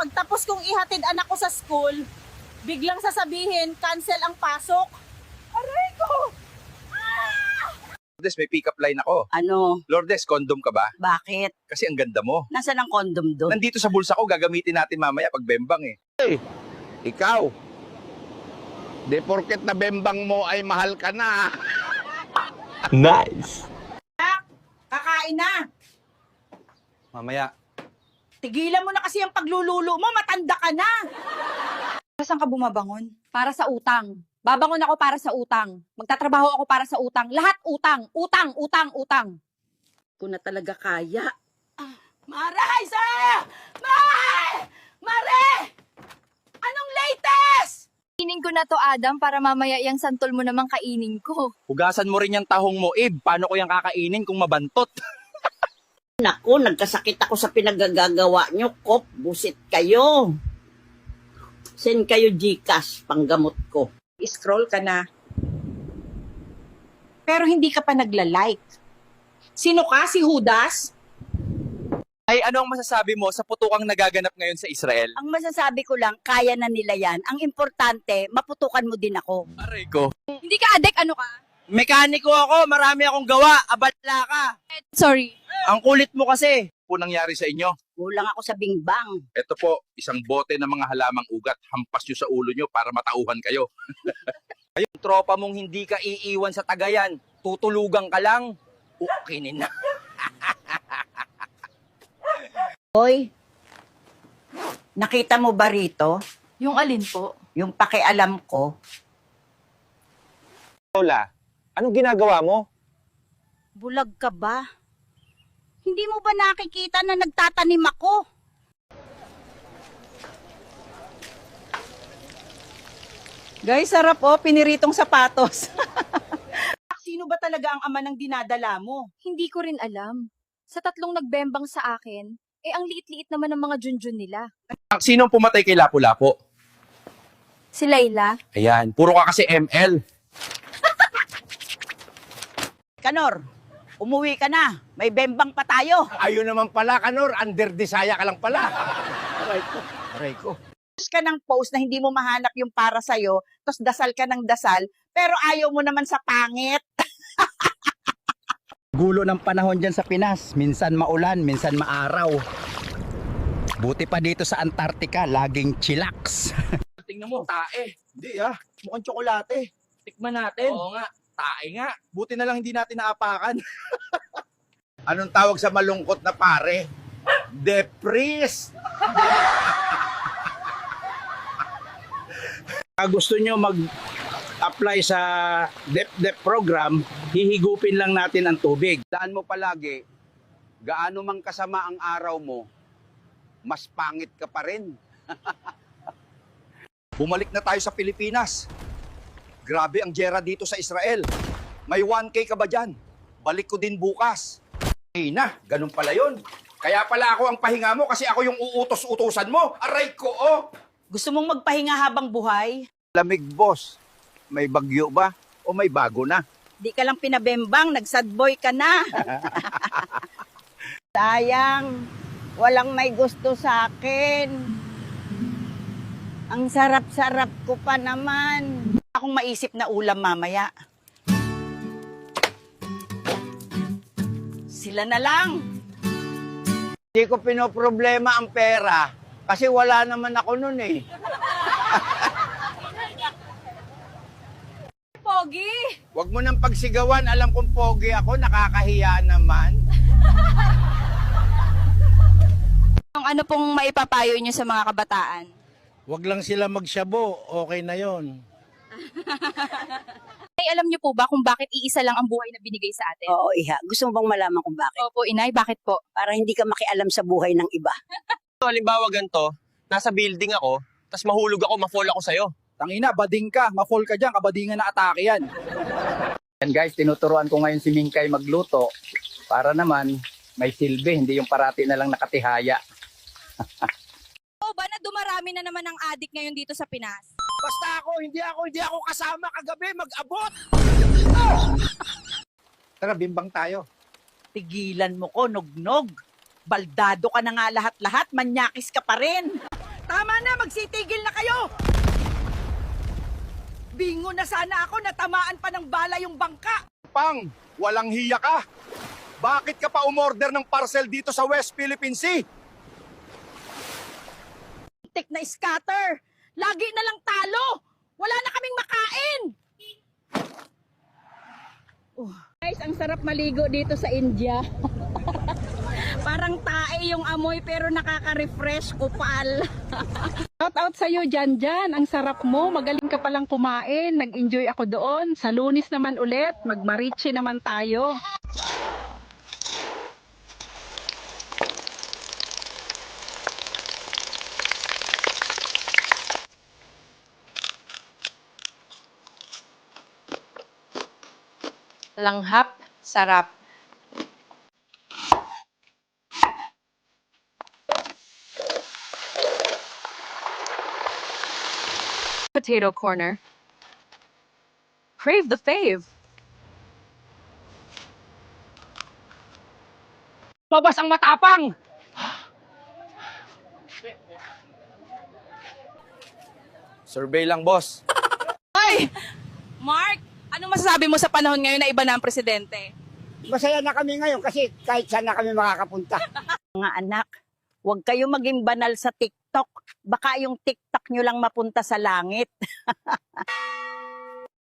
Pagtapos kong ihatid anak ko sa school, biglang sasabihin, cancel ang pasok. Aray ko! Lourdes, may pick-up line ako. Ano? Lourdes, condom ka ba? Bakit? Kasi ang ganda mo. Nasaan ang condom doon? Nandito sa bulsa ko, gagamitin natin mamaya pag bembang eh. Ikaw, di porket na bembang mo ay mahal ka na. Nice. Kakain na. Mamaya. Tigilan mo na kasi ang paglululo mo, matanda ka na. Saan ka bumabangon? Para sa utang. Babangon ako para sa utang. Magtatrabaho ako para sa utang. Lahat utang. Utang, utang, utang. Kung na talaga kaya. Maray, sir! Mare! Anong latest? Kainin ko na to, Adam, para mamaya yung santol mo namang kainin ko. Hugasan mo rin yung tahong mo, Ib. Paano ko yung kakainin kung mabantot? Naku, nagkasakit ako sa pinagagagawa nyo. Kop, busit kayo. Send kayo Gcash, panggamot ko. Scroll ka na. Pero hindi ka pa nagla-like. Sino ka? Si Judas? Ay, ano ang masasabi mo sa putukang nagaganap ngayon sa Israel? Ang masasabi ko lang, kaya na nila yan. Ang importante, maputukan mo din ako. Aray ko. Hindi ka adek, ano ka? Mekaniko ako, marami akong gawa, abala ka. Sorry. Ang kulit mo kasi. Po nangyari sa inyo? Kulang ako sa bingbang. Ito po, isang bote ng mga halamang ugat. Hampas nyo sa ulo nyo para matauhan kayo. Ayun, tropa mong hindi ka iiwan sa Tagayan. Tutulugan ka lang. Ukinin na. Hoy, nakita mo ba rito? Yung alin po? Yung pakialam ko. Lola, anong ginagawa mo? Bulag ka ba? Hindi mo ba nakikita na nagtatanim ako? Guys, sarap oh, piniritong sapatos. Sino ba talaga ang ama ng dinadala mo? Hindi ko rin alam. Sa tatlong nagbembang sa akin, ang liit-liit naman ng mga junjun nila. Sinong pumatay kay Lapu-Lapu? Si Layla. Ayan, puro ka kasi ML. Kanor, umuwi ka na. May bembang pa tayo. Ayun naman pala, Kanor, under desaya ka lang pala. Aray ko, aray ko. Post ka ng post na hindi mo mahanap yung para sa'yo, tapos dasal ka ng dasal, pero ayaw mo naman sa pangit. Gulo ng panahon dyan sa Pinas. Minsan maulan, minsan maaraw. Buti pa dito sa Antarctica, laging chillax. Tingnan mo, tae. Hindi mukhang tsokolate. Tikman natin. Oo nga, tae nga. Buti na lang hindi natin naapakan. Anong tawag sa malungkot na pare? Depris. Gusto nyo mag-apply sa DepDep program, hihigupin lang natin ang tubig. Daan mo palagi, gaano mang kasama ang araw mo, mas pangit ka pa rin. Bumalik na tayo sa Pilipinas. Grabe ang gera dito sa Israel. May 1K ka ba dyan? Balik ko din bukas. Ay na, ganun pala yun. Kaya pala ako ang pahinga mo kasi ako yung uutos-utusan mo. Aray ko, oh! Gusto mong magpahinga habang buhay? Lamig, boss. May bagyo ba o may bago na? Di ka lang pinabembang, nag-sad boy ka na. Sayang, walang may gusto sa akin. Ang sarap-sarap ko pa naman. Akong maisip na ulam mamaya. Sila na lang. Hindi ko pinoproblema ang pera kasi wala naman ako nun eh. Pogi! Huwag mo nang pagsigawan, alam kong pogi ako, nakakahiya naman. Ano pong maipapayo niyo sa mga kabataan? Huwag lang sila magsyabo, okay na yon. Ay, alam niyo po ba kung bakit iisa lang ang buhay na binigay sa atin? Oo, Iha. Gusto mo bang malaman kung bakit? Opo, Inay, bakit po? Para hindi ka makialam sa buhay ng iba. Halimbawa ganito, nasa building ako, tas mahulog ako, ma-fall ako sa'yo. Tangina, bading ka, ma-fall ka dyan, kabadingan na atake yan. Yan guys, tinuturuan ko ngayon si Mingkay magluto para naman may silbi, hindi yung parati na lang nakatihaya. Oo ba na dumarami na naman ang adik ngayon dito sa Pinas? Basta hindi ako kasama kagabi, mag-abot. Tara, bimbang tayo. Tigilan mo ko, nognog. Baldado ka na nga lahat-lahat, manyakis ka pa rin. Tama na, magsitigil na kayo! Bingo na sana ako, natamaan pa ng bala yung bangka. Pang, walang hiya ka. Bakit ka pa umorder ng parcel dito sa West Philippine Sea? Tik na scatter! Lagi na lang talo! Wala na kaming makain! Guys, ang sarap maligo dito sa India. Parang tae yung amoy pero nakaka-refresh, kupal. Shout out sa'yo, Janjan. Ang sarap mo. Magaling ka palang kumain. Nag-enjoy ako doon. Sa Lunis naman ulit. Magmariche naman tayo. Langhap, sarap. Potato corner. Crave the fave. Labas ang matapang! Survey lang, boss. Mark, ano masasabi mo sa panahon ngayon na iba na ang presidente? Masaya na kami ngayon kasi kahit saan na kami makakapunta. Mga anak, huwag kayo maging banal sa TikTok. Baka yung TikTok nyo lang mapunta sa langit.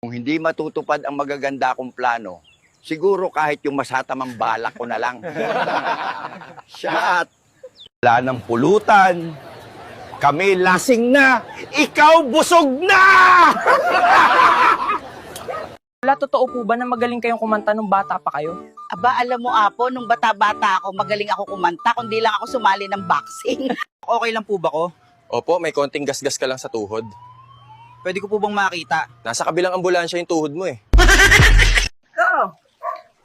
Kung hindi matutupad ang magaganda kong plano, siguro kahit yung masatamang balak ko na lang. Shot! Wala ng pulutan. Kami lasing na. Ikaw busog na! Wala, totoo po ba na magaling kayong kumanta nung bata pa kayo? Aba, alam mo Apo, nung bata-bata ako, magaling ako kumanta, kundi lang ako sumali ng boxing. Okay lang po ba ko? Opo, may konting gasgas ka lang sa tuhod. Pwede ko po bang makita? Nasa kabilang ambulansya yung tuhod mo eh. Ko,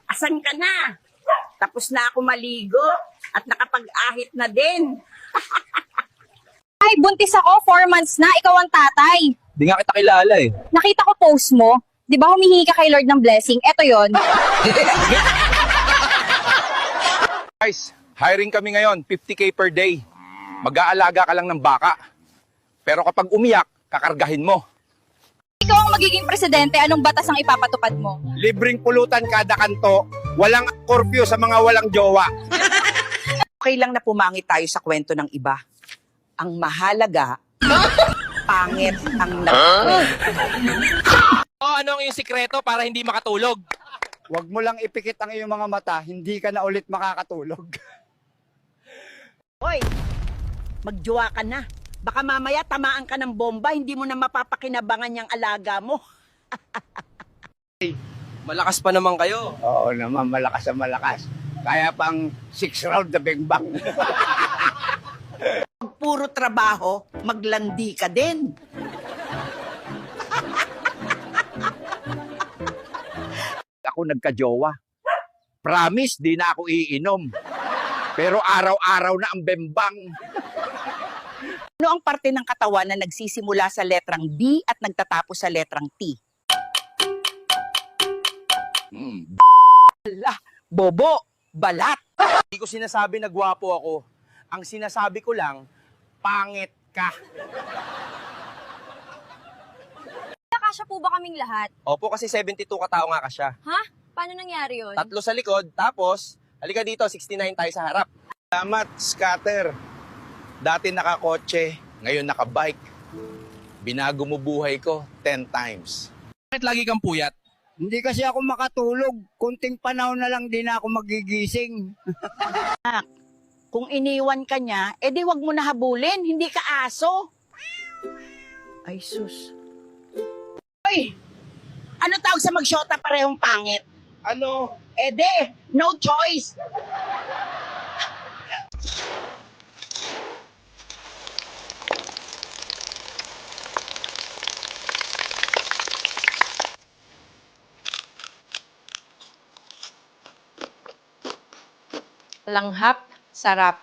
asan ka na? Tapos na ako maligo at nakapag-ahit na din. Ay, buntis ako, 4 months na, ikaw ang tatay. Di nga kita kilala eh. Nakita ko post mo, di ba humihingi ka kay Lord ng blessing? Eto yon. Guys, hiring kami ngayon, 50K per day. Mag-aalaga ka lang ng baka. Pero kapag umiyak, kakargahin mo. Ikaw ang magiging presidente, anong batas ang ipapatupad mo? Libreng pulutan kada kanto, walang curfew sa mga walang jowa. Okay lang na pumangit tayo sa kwento ng iba. Ang mahalaga, pangit ang Ano ang iyong sikreto para hindi makatulog? Huwag mo lang ipikit ang iyong mga mata, hindi ka na ulit makakatulog. Hoy, magjowa ka na. Baka mamaya tamaan ka ng bomba, hindi mo na mapapakinabangan yung alaga mo. Malakas pa naman kayo. Oo naman, malakas ang malakas. Kaya pang 6 round na bing-bang. Pag puro trabaho, maglandi ka din. Ako nagka-jowa. Promise, di na ako iinom. Pero araw-araw na ang bembang. Ano ang parte ng katawan na nagsisimula sa letrang B at nagtatapos sa letrang T? Bobo, balat. Hindi ko sinasabi na gwapo ako. Ang sinasabi ko lang, pangit ka. Nakasya po ba kaming lahat? Opo, kasi 72 katao nga ka siya. Ha? Paano nangyari yun? 3 sa likod, tapos, halika dito, 69 tayo sa harap. Salamat, scatter. Dati nakakotse, ngayon nakabike. Binago mo buhay ko 10 times. Bakit lagi kang puyat? Hindi kasi ako makatulog. Kunting panahon na lang din ako magigising. Kung iniwan ka niya, edi wag mo na habulin, hindi ka aso. Ay sus. Hoy! Ano tawag sa magsyota parehong pangit? Ano? Ede, no choice. Langhap, sarap.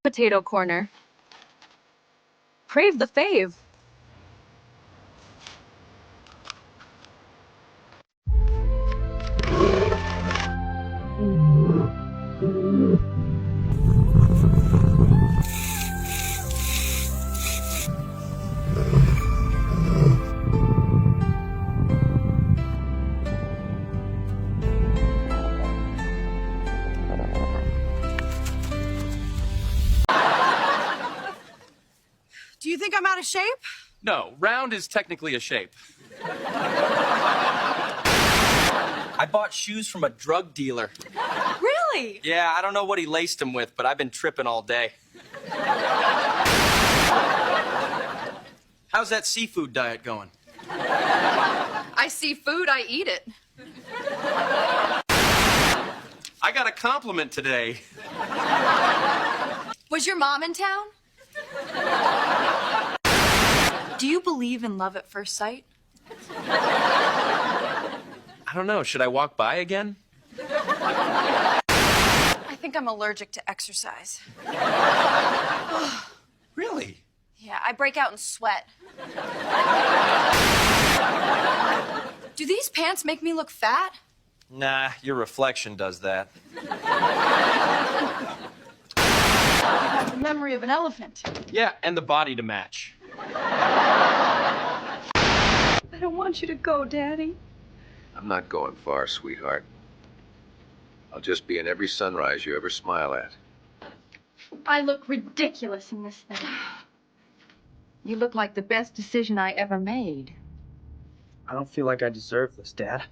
Potato corner. Crave the fave. think I'm out of shape? No, round is technically a shape. I bought shoes from a drug dealer. Really? Yeah, I don't know what he laced them with, but I've been tripping all day. How's that seafood diet going? I see food, I eat it. I got a compliment today. Was your mom in town? Do you believe in love at first sight? I don't know, should I walk by again? I think I'm allergic to exercise. Really? Yeah, I break out in sweat. Do these pants make me look fat? Nah, your reflection does that. The memory of an elephant. Yeah, and the body to match. I don't want you to go, Daddy. I'm not going far, sweetheart. I'll just be in every sunrise you ever smile at. I look ridiculous in this thing. You look like the best decision I ever made. I don't feel like I deserve this, Dad.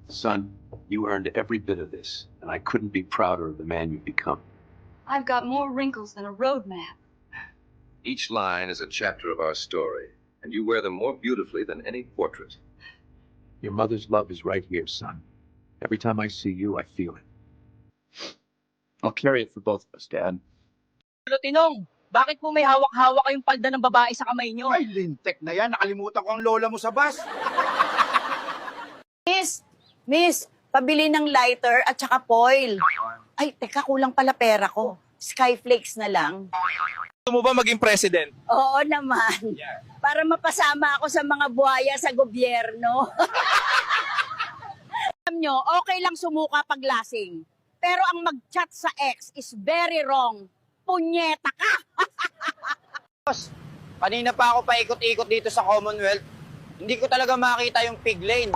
Son, you earned every bit of this, and I couldn't be prouder of the man you've become. I've got more wrinkles than a road map. Each line is a chapter of our story, and you wear them more beautifully than any portrait. Your mother's love is right here, son. Every time I see you, I feel it. I'll carry it for both of us, Dad. Pero Tinong, bakit po may hawak-hawak kayong palda ng babae sa kamay nyo? Ay, lintek na yan. Nakalimutan ko ang lola mo sa bus. Miss, pabili ng lighter at saka foil. Ay, teka, kulang pala pera ko. Skyflakes na lang. Gusto mo ba maging president? Oo naman. Para mapasama ako sa mga buhaya sa gobyerno. Alam nyo, okay lang sumuka pag lasing. Pero ang mag-chat sa ex is very wrong. Punyeta ka! Kanina pa ako paikot-ikot dito sa Commonwealth. Hindi ko talaga makita yung pig lane.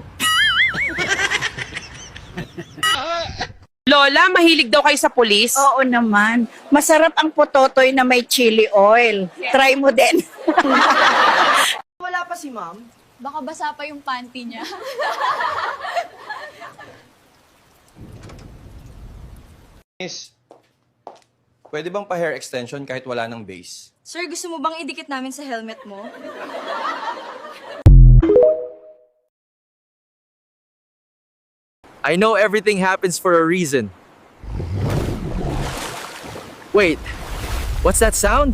Lola, mahilig daw kayo sa pulis? Oo naman. Masarap ang pototoy na may chili oil. Try mo din. Wala pa si Ma'am. Baka basa pa yung panty niya. Miss, pwede bang pa-hair extension kahit wala ng base? Sir, gusto mo bang idikit namin sa helmet mo? I know everything happens for a reason. Wait, what's that sound?